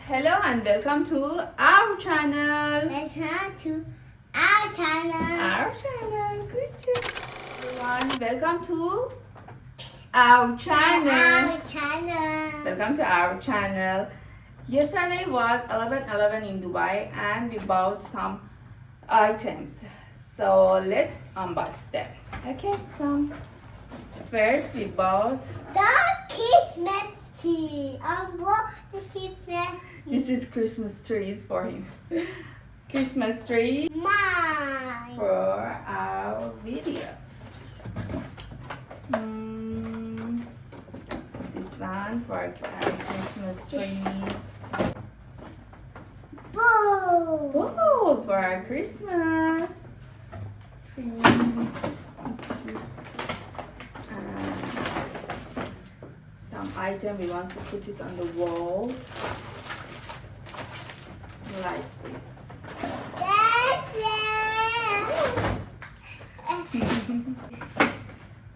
Hello and welcome to our channel. Welcome to our channel. Our channel. Good job. Everyone, welcome to our channel. Our channel. Welcome to our channel. Yesterday was 11/11 in Dubai and we bought some items. So let's unbox them. Okay, so first we bought The Christmas tree. What the Christmas tree? this is Christmas trees for him. Christmas tree Mine. for our videos. This one for our Christmas trees. Boo. Whoa, for our Christmas trees. Some item we want to put it on the wall like this.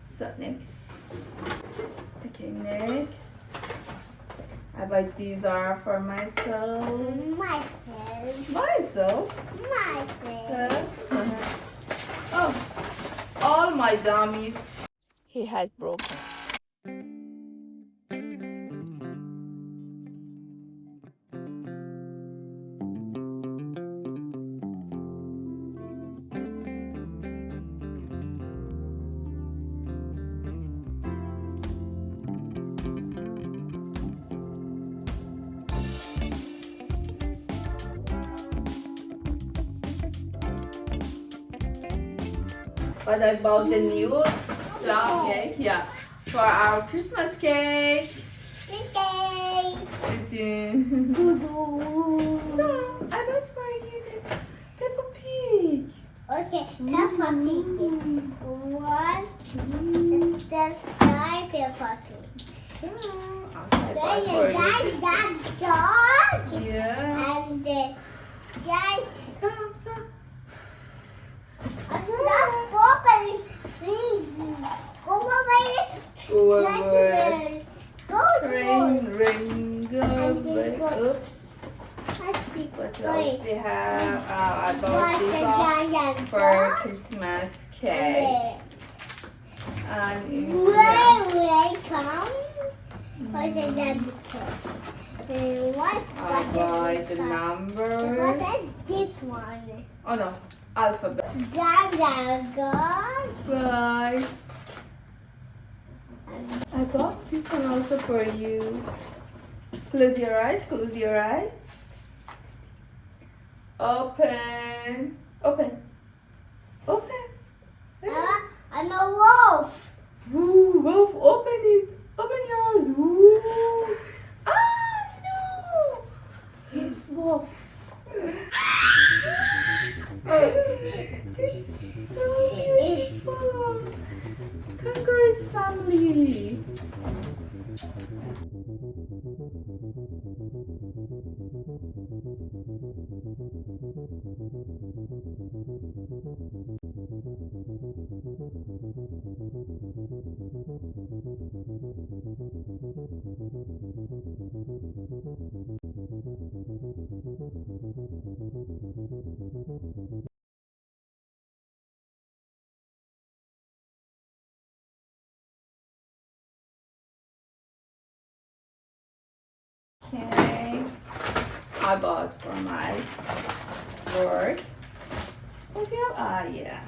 So next, next, I buy these are for myself. Myself? Oh, all my dummies he had broken. But I bought the new plum cake, yeah, for our Christmas cake. So I bought for you the Peppa Pig. Okay, Peppa Pig. One, the star Peppa Pig. So I bought for you this. Dog. Yeah. And the giant. Some. That's broccoli. Freezy. Go away. Go away. Go Ring, go away. Oops. What else we have? I bought this one for Christmas cake. And come. What's that? What I buy the What numbers. is this one? Oh no, alphabet. Go. Bye. I bought this one also for you. Close your eyes, close your eyes. Open. I'm a wolf. Ooh, wolf, open it. Open your eyes. Ooh. Ah, no. It's wolf. It's so beautiful. Kangaroo's family. Okay, I bought for my work. Okay, yeah.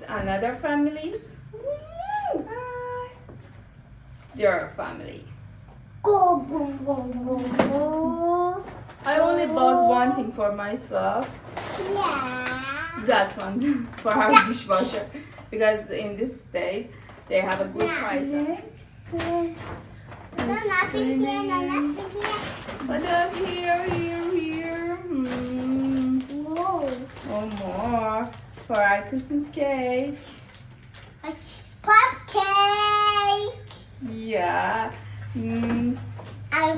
Another families. Your family. Go. I only bought one thing for myself. Yeah. That one for our dishwasher because in these days they have a good price. Next. Nothing here. What up here? Whoa. One more for our Christmas cake. A cupcake. Yeah. And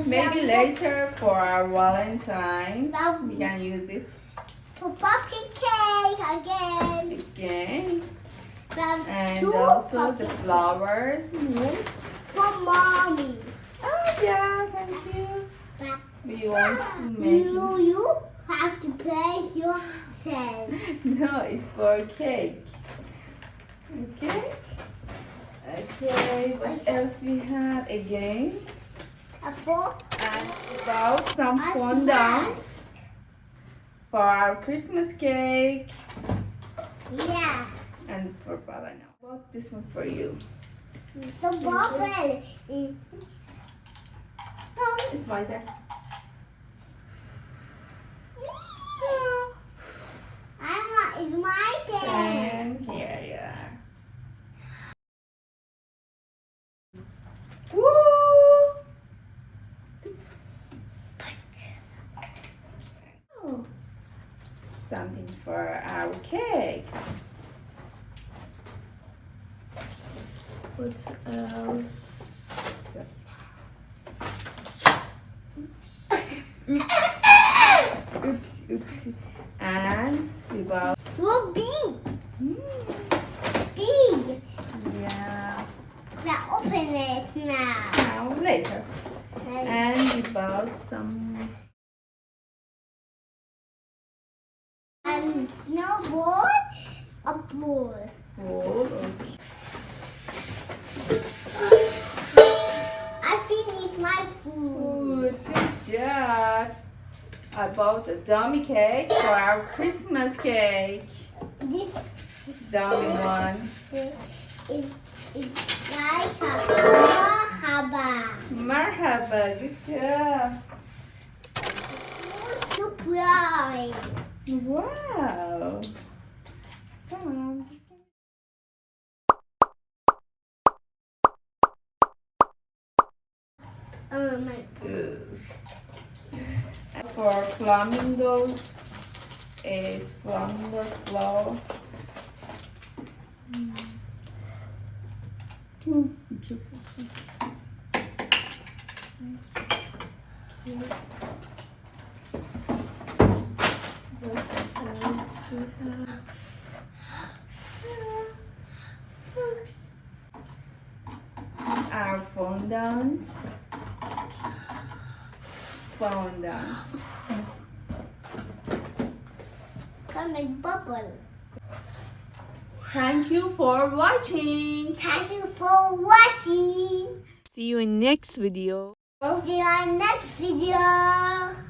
Maybe later for our Valentine Well- we can use it for cupcake again. again. And Two also the cupcakes flowers. for mommy. Oh yeah, thank you. But We we want to make it. You have to play yourself. No, it's for cake. Okay. Okay, what else we have again? A fork. And about some fondant for our Christmas cake. Yeah. And for Baba now. I bought this one for you. The bubble is Oh, it's right there. it's my turn. And here you are. Woo! Oh, something for our cake. What else? Oops, oopsie. And we bought. So big. Mm, Big. yeah. Now open it now. Now later. And we bought some. And snowball, a ball. Oh, okay. I think it's my food. Good job. I bought a dummy cake for our Christmas cake. This Dummy one. is like a marhaba. Marhaba, good job. Surprise. Wow. Sound. My For flamingos, it's flamingos flour. Be careful. What else we have? Oops. Our fondant. Fondant. come and bubble. Thank you for watching. Thank you for watching. See you in next video. See you on next video.